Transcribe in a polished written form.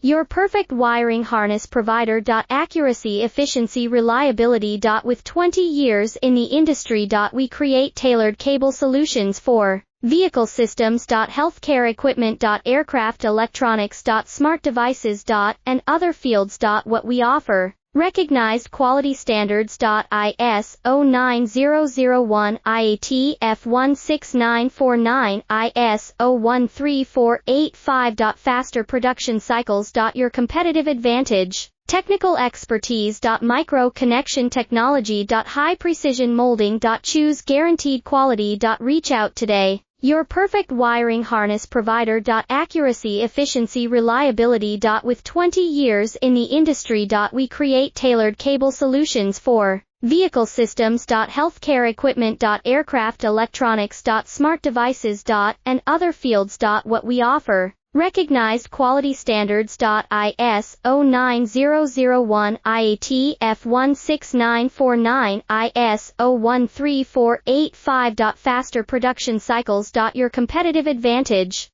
Your perfect wiring harness provider. Accuracy, efficiency, reliability. With 20 years in the industry. We create tailored cable solutions for vehicle systems. Healthcare equipment. Aircraft electronics. Smart devices. And other fields. What we offer. Recognized quality standards. ISO 9001, IAT F16949, ISO 13485. Faster production cycles. Your competitive advantage. Technical expertise. Micro connection technology. High precision molding. Choose guaranteed quality. Reach out today. Your perfect wiring harness provider. Accuracy, efficiency, reliability. With 20 years in the industry. We create tailored cable solutions for vehicle systems. Healthcare equipment. Aircraft electronics. Smart devices. And other fields. What we offer. Recognized quality standards. ISO 9001, IAT F16949, ISO 13485. Faster production cycles. Your competitive advantage.